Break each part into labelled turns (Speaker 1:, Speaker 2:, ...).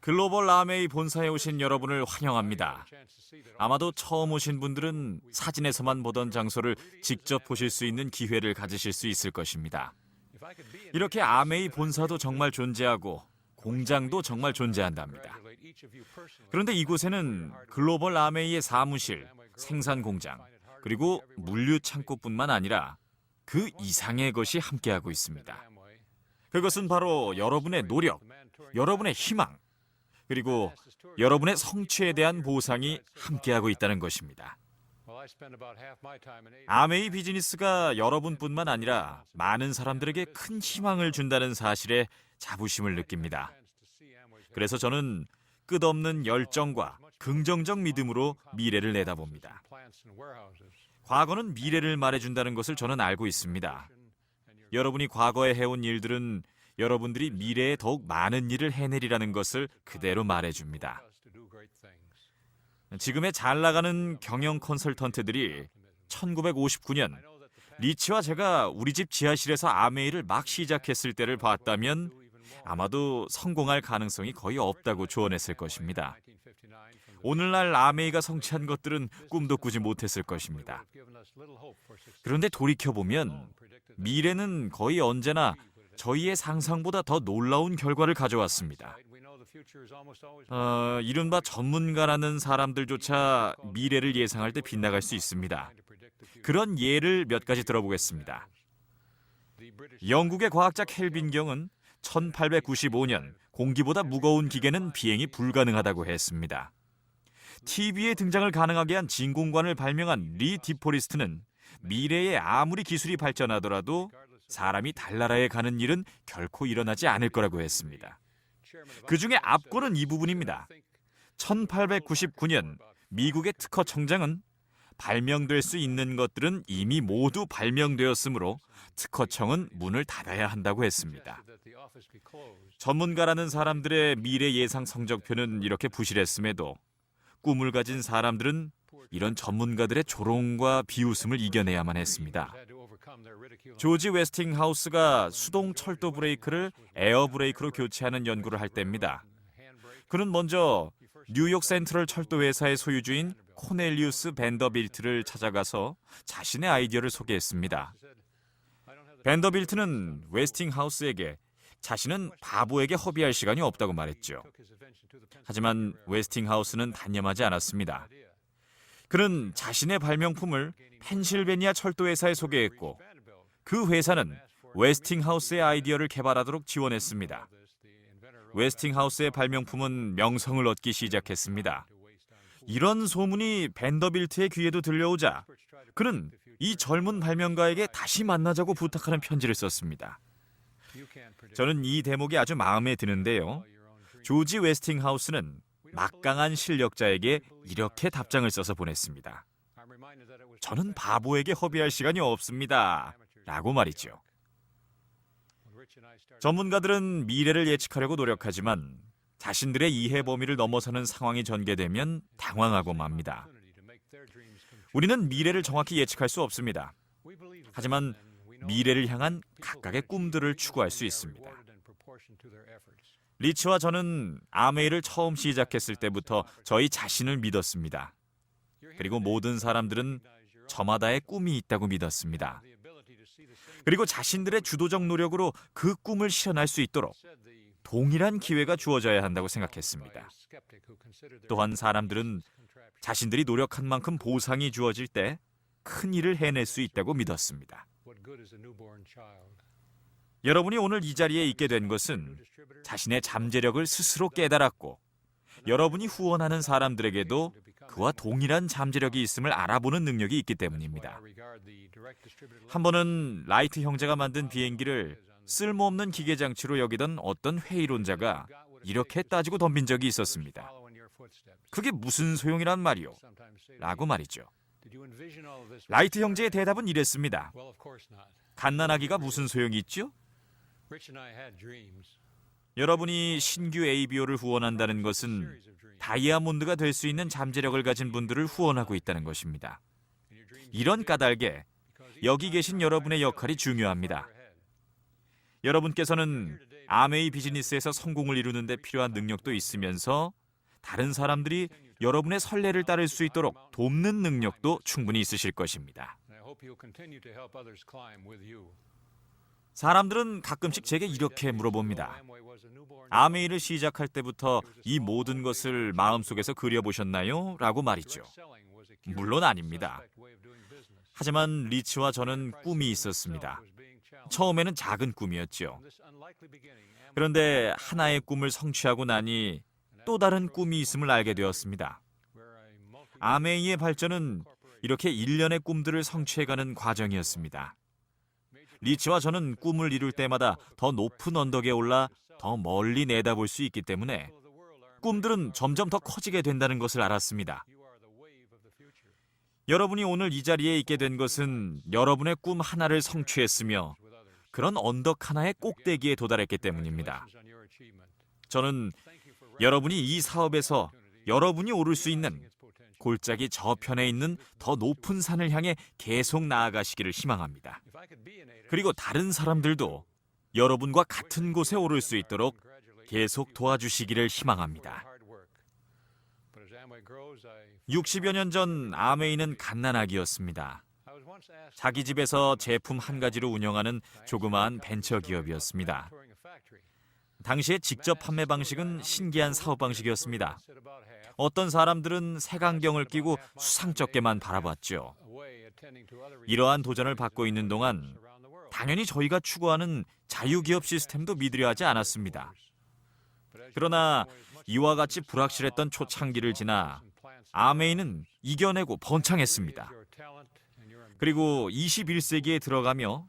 Speaker 1: 글로벌 아메이 본사에 오신 여러분을 환영합니다. 아마도 처음 오신 분들은 사진에서만 보던 장소를 직접 보실 수 있는 기회를 가지실 수 있을 것입니다. 이렇게 아메이 본사도 정말 존재하고 공장도 정말 존재한답니다. 그런데 이곳에는 글로벌 아메이의 사무실, 생산 공장, 그리고 물류 창고뿐만 아니라 그 이상의 것이 함께하고 있습니다. 그것은 바로 여러분의 노력, 여러분의 희망, 그리고 여러분의 성취에 대한 보상이 함께하고 있다는 것입니다. 아메이 비즈니스가 여러분뿐만 아니라 많은 사람들에게 큰 희망을 준다는 사실에 자부심을 느낍니다. 그래서 저는 끝없는 열정과 긍정적 믿음으로 미래를 내다봅니다. 과거는 미래를 말해준다는 것을 저는 알고 있습니다. 여러분이 과거에 해온 일들은 여러분들이 미래에 더욱 많은 일을 해내리라는 것을 그대로 말해줍니다. 지금의 잘 나가는 경영 컨설턴트들이 1959년 리치와 제가 우리 집 지하실에서 아메이를 막 시작했을 때를 봤다면 아마도 성공할 가능성이 거의 없다고 조언했을 것입니다. 오늘날 아메이가 성취한 것들은 꿈도 꾸지 못했을 것입니다. 그런데 돌이켜보면 미래는 거의 언제나 저희의 상상보다 더 놀라운 결과를 가져왔습니다. 이른바 전문가라는 사람들조차 미래를 예상할 때 빗나갈 수 있습니다. 그런 예를 몇 가지 들어보겠습니다. 영국의 과학자 켈빈 경은 1895년 공기보다 무거운 기계는 비행이 불가능하다고 했습니다. TV에 등장을 가능하게 한 진공관을 발명한 리 디포리스트는 미래에 아무리 기술이 발전하더라도 사람이 달나라에 가는 일은 결코 일어나지 않을 거라고 했습니다. 그 중에 압권은 이 부분입니다. 1899년 미국의 특허청장은 발명될 수 있는 것들은 이미 모두 발명되었으므로 특허청은 문을 닫아야 한다고 했습니다. 전문가라는 사람들의 미래 예상 성적표는 이렇게 부실했음에도 꿈을 가진 사람들은 이런 전문가들의 조롱과 비웃음을 이겨내야만 했습니다. 조지 웨스팅하우스가 수동 철도 브레이크를 에어 브레이크로 교체하는 연구를 할 때입니다. 그는 먼저 뉴욕 센트럴 철도 회사의 소유주인 코넬리우스 벤더빌트를 찾아가서 자신의 아이디어를 소개했습니다. 벤더빌트는 웨스팅하우스에게 자신은 바보에게 허비할 시간이 없다고 말했죠. 하지만 웨스팅하우스는 단념하지 않았습니다. 그는 자신의 발명품을 펜실베니아 철도 회사에 소개했고 그 회사는 웨스팅하우스의 아이디어를 개발하도록 지원했습니다. 웨스팅하우스의 발명품은 명성을 얻기 시작했습니다. 이런 소문이 벤더빌트의 귀에도 들려오자 그는 이 젊은 발명가에게 다시 만나자고 부탁하는 편지를 썼습니다. 저는 이 대목이 아주 마음에 드는데요. 조지 웨스팅하우스는 막강한 실력자에게 이렇게 답장을 써서 보냈습니다. 저는 바보에게 허비할 시간이 없습니다. 라고 말이죠. 전문가들은 미래를 예측하려고 노력하지만 자신들의 이해 범위를 넘어서는 상황이 전개되면 당황하고 맙니다. 우리는 미래를 정확히 예측할 수 없습니다. 하지만 미래를 향한 각각의 꿈들을 추구할 수 있습니다. 리치와 저는 아메이를 처음 시작했을 때부터 저희 자신을 믿었습니다. 그리고 모든 사람들은 저마다의 꿈이 있다고 믿었습니다. 그리고 자신들의 주도적 노력으로 그 꿈을 실현할 수 있도록 동일한 기회가 주어져야 한다고 생각했습니다. 또한 사람들은 자신들이 노력한 만큼 보상이 주어질 때 큰 일을 해낼 수 있다고 믿었습니다. 여러분이 오늘 이 자리에 있게 된 것은 자신의 잠재력을 스스로 깨달았고 여러분이 후원하는 사람들에게도 그와 동일한 잠재력이 있음을 알아보는 능력이 있기 때문입니다. 한 번은 라이트 형제가 만든 비행기를 쓸모없는 기계장치로 여기던 어떤 회의론자가 이렇게 따지고 덤빈 적이 있었습니다. 그게 무슨 소용이란 말이오? 라고 말이죠. 라이트 형제의 대답은 이랬습니다. 갓난아기가 무슨 소용이 있죠? 여러분이 신규 ABO를 후원한다는 것은 다이아몬드가 될 수 있는 잠재력을 가진 분들을 후원하고 있다는 것입니다. 이런 까닭에 여기 계신 여러분의 역할이 중요합니다. 여러분께서는 아메이 비즈니스에서 성공을 이루는 데 필요한 능력도 있으면서 다른 사람들이 여러분의 선례를 따를 수 있도록 돕는 능력도 충분히 있으실 것입니다. 사람들은 가끔씩 제게 이렇게 물어봅니다. 아메이를 시작할 때부터 이 모든 것을 마음속에서 그려보셨나요? 라고 말이죠. 물론 아닙니다. 하지만 리치와 저는 꿈이 있었습니다. 처음에는 작은 꿈이었죠. 그런데 하나의 꿈을 성취하고 나니 또 다른 꿈이 있음을 알게 되었습니다. 아메이의 발전은 이렇게 일련의 꿈들을 성취해가는 과정이었습니다. 리치와 저는 꿈을 이룰 때마다 더 높은 언덕에 올라 더 멀리 내다볼 수 있기 때문에 꿈들은 점점 더 커지게 된다는 것을 알았습니다. 여러분이 오늘 이 자리에 있게 된 것은 여러분의 꿈 하나를 성취했으며 그런 언덕 하나의 꼭대기에 도달했기 때문입니다. 저는 여러분이 이 사업에서 여러분이 오를 수 있는 골짜기 저편에 있는 더 높은 산을 향해 계속 나아가시기를 희망합니다. 그리고 다른 사람들도 여러분과 같은 곳에 오를 수 있도록 계속 도와주시기를 희망합니다. 60여 년 전 아메이는 갓난아기였습니다. 자기 집에서 제품 한 가지로 운영하는 조그마한 벤처 기업이었습니다. 당시의 직접 판매 방식은 신기한 사업 방식이었습니다. 어떤 사람들은 색안경을 끼고 수상쩍게만 바라봤죠. 이러한 도전을 받고 있는 동안 당연히 저희가 추구하는 자유기업 시스템도 믿으려 하지 않았습니다. 그러나 이와 같이 불확실했던 초창기를 지나 아메이는 이겨내고 번창했습니다. 그리고 21세기에 들어가며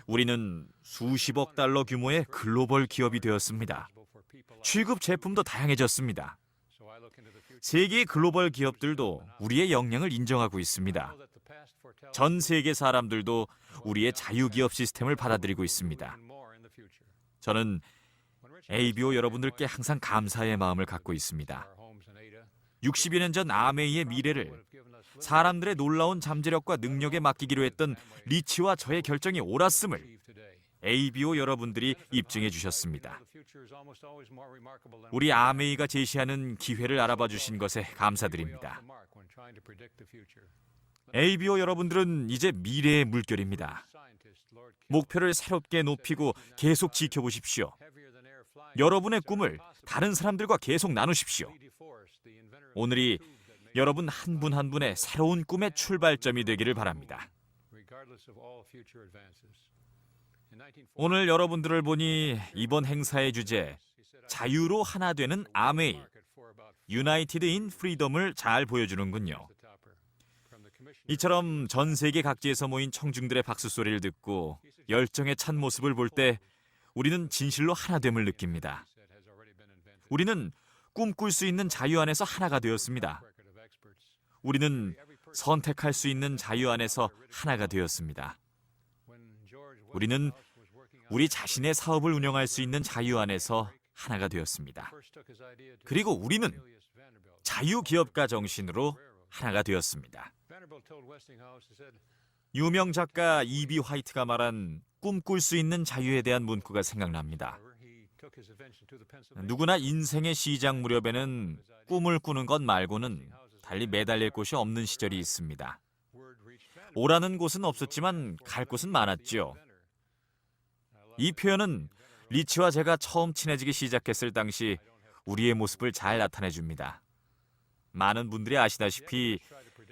Speaker 1: 우리는 수십억 달러 규모의 글로벌 기업이 되었습니다. 취급 제품도 다양해졌습니다. 세계의 글로벌 기업들도 우리의 역량을 인정하고 있습니다. 전 세계 사람들도 우리의 자유기업 시스템을 받아들이고 있습니다. 저는 ABO 여러분들께 항상 감사의 마음을 갖고 있습니다. 60여 년 전 아메이의 미래를 사람들의 놀라운 잠재력과 능력에 맡기기로 했던 리치와 저의 결정이 옳았음을 ABO 여러분들이 입증해 주셨습니다. 우리 아메이가 제시하는 기회를 알아봐 주신 것에 감사드립니다. ABO 여러분들은 이제 미래의 물결입니다. 목표를 새롭게 높이고 계속 지켜보십시오. 여러분의 꿈을 다른 사람들과 계속 나누십시오. 오늘이 여러분 한 분 한 분의 새로운 꿈의 출발점이 되기를 바랍니다. 오늘 여러분들을 보니 이번 행사의 주제 자유로 하나 되는 아메이 유나이티드 인 프리덤을 잘 보여주는군요. 이처럼 전 세계 각지에서 모인 청중들의 박수 소리를 듣고 열정에 찬 모습을 볼 때 우리는 진실로 하나됨을 느낍니다. 우리는 꿈꿀 수 있는 자유 안에서 하나가 되었습니다. 우리는 선택할 수 있는 자유 안에서 하나가 되었습니다. 우리는 우리 자신의 사업을 운영할 수 있는 자유 안에서 하나가 되었습니다. 그리고 우리는 자유기업가 정신으로 하나가 되었습니다. 유명 작가 E.B. 화이트가 말한 꿈꿀 수 있는 자유에 대한 문구가 생각납니다. 누구나 인생의 시작 무렵에는 꿈을 꾸는 것 말고는 달리 매달릴 곳이 없는 시절이 있습니다. 오라는 곳은 없었지만 갈 곳은 많았죠. 이 표현은 리치와 제가 처음 친해지기 시작했을 당시 우리의 모습을 잘 나타내줍니다. 많은 분들이 아시다시피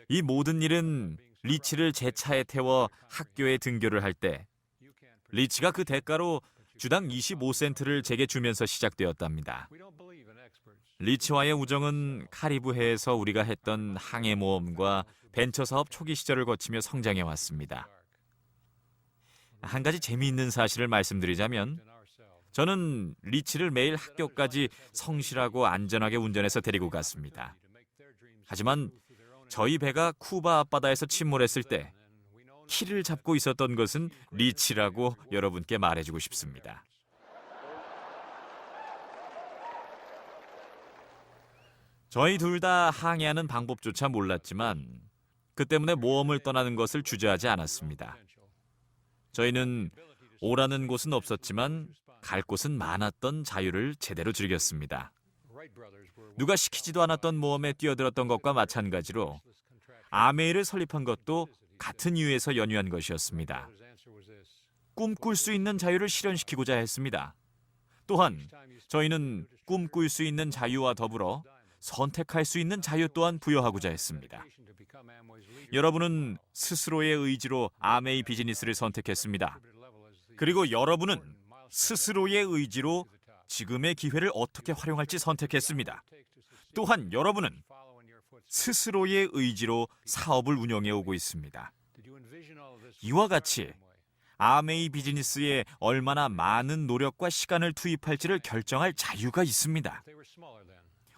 Speaker 1: 이 모든 일은 리치를 제 차에 태워 학교에 등교를 할 때 리치가 그 대가로 주당 25센트를 제게 주면서 시작되었답니다. 리치와의 우정은 카리브해에서 우리가 했던 항해 모험과 벤처 사업 초기 시절을 거치며 성장해 왔습니다. 한 가지 재미있는 사실을 말씀드리자면 저는 리치를 매일 학교까지 성실하고 안전하게 운전해서 데리고 갔습니다. 하지만 저희 배가 쿠바 앞바다에서 침몰했을 때 키를 잡고 있었던 것은 리치라고 여러분께 말해주고 싶습니다. 저희 둘 다 항해하는 방법조차 몰랐지만 그 때문에 모험을 떠나는 것을 주저하지 않았습니다. 저희는 오라는 곳은 없었지만 갈 곳은 많았던 자유를 제대로 즐겼습니다. 누가 시키지도 않았던 모험에 뛰어들었던 것과 마찬가지로 아메이를 설립한 것도 같은 이유에서 연유한 것이었습니다. 꿈꿀 수 있는 자유를 실현시키고자 했습니다. 또한 저희는 꿈꿀 수 있는 자유와 더불어 선택할 수 있는 자유 또한 부여하고자 했습니다. 여러분은 스스로의 의지로 아메이 비즈니스를 선택했습니다. 그리고 여러분은 스스로의 의지로 지금의 기회를 어떻게 활용할지 선택했습니다. 또한 여러분은 스스로의 의지로 사업을 운영해 오고 있습니다. 이와 같이 아메이 비즈니스에 얼마나 많은 노력과 시간을 투입할지를 결정할 자유가 있습니다.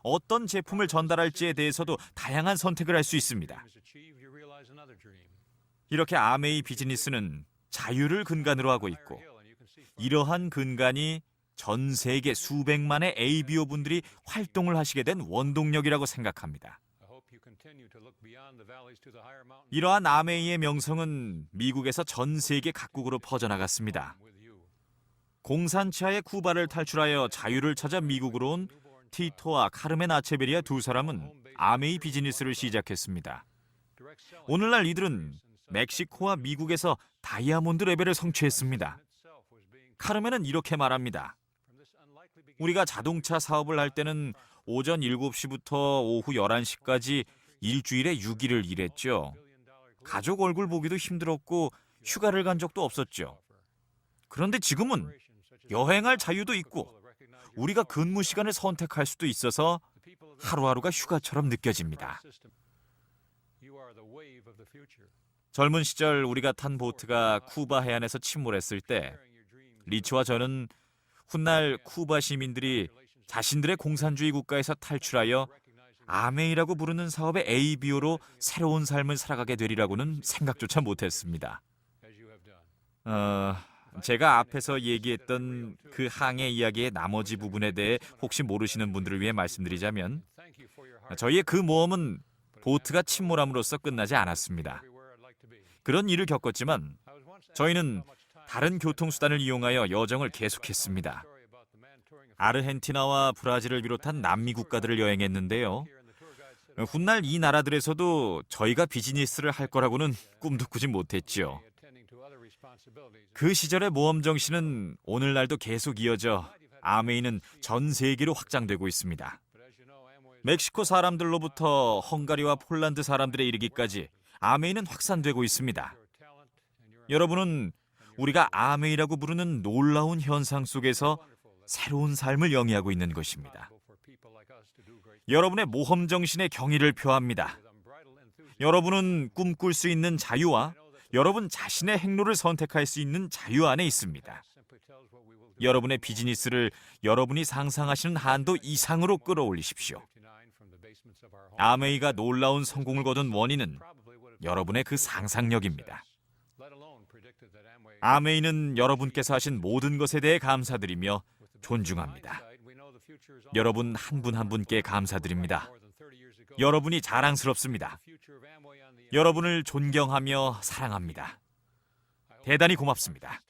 Speaker 1: 어떤 제품을 전달할지에 대해서도 다양한 선택을 할 수 있습니다. 이렇게 아메이 비즈니스는 자유를 근간으로 하고 있고, 이러한 근간이 전 세계 수백만의 ABO 분들이 활동을 하시게 된 원동력이라고 생각합니다. 이러한 아메이의 명성은 미국에서 전 세계 각국으로 퍼져나갔습니다. 공산치하의 쿠바를 탈출하여 자유를 찾아 미국으로 온 티토와 카르멘 아체베리아 두 사람은 아메이 비즈니스를 시작했습니다. 오늘날 이들은 멕시코와 미국에서 다이아몬드 레벨을 성취했습니다. 카르멘은 이렇게 말합니다. 우리가 자동차 사업을 할 때는 오전 7시부터 오후 11시까지 일주일에 6일을 일했죠. 가족 얼굴 보기도 힘들었고 휴가를 간 적도 없었죠. 그런데 지금은 여행할 자유도 있고 우리가 근무 시간을 선택할 수도 있어서 하루하루가 휴가처럼 느껴집니다. 젊은 시절 우리가 탄 보트가 쿠바 해안에서 침몰했을 때 리츠와 저는 훗날 쿠바 시민들이 자신들의 공산주의 국가에서 탈출하여 아메이라고 부르는 사업의 ABO로 새로운 삶을 살아가게 되리라고는 생각조차 못했습니다. 제가 앞에서 얘기했던 그 항해 이야기의 나머지 부분에 대해 혹시 모르시는 분들을 위해 말씀드리자면, 저희의 그 모험은 보트가 침몰함으로써 끝나지 않았습니다. 그런 일을 겪었지만 저희는 다른 교통수단을 이용하여 여정을 계속했습니다. 아르헨티나와 브라질을 비롯한 남미 국가들을 여행했는데요. 훗날 이 나라들에서도 저희가 비즈니스를 할 거라고는 꿈도 꾸지 못했죠. 그 시절의 모험 정신은 오늘날도 계속 이어져 아메이는 전 세계로 확장되고 있습니다. 멕시코 사람들로부터 헝가리와 폴란드 사람들에 이르기까지 아메이는 확산되고 있습니다. 여러분은 우리가 아메이라고 부르는 놀라운 현상 속에서 새로운 삶을 영위하고 있는 것입니다. 여러분의 모험 정신의 경의를 표합니다. 여러분은 꿈꿀 수 있는 자유와 여러분 자신의 행로를 선택할 수 있는 자유 안에 있습니다. 여러분의 비즈니스를 여러분이 상상하시는 한도 이상으로 끌어올리십시오. 아메이가 놀라운 성공을 거둔 원인은 여러분의 그 상상력입니다. 아메이는 여러분께서 하신 모든 것에 대해 감사드리며 존중합니다. 여러분 한 분 한 분께 감사드립니다. 여러분이 자랑스럽습니다. 여러분을 존경하며 사랑합니다. 대단히 고맙습니다.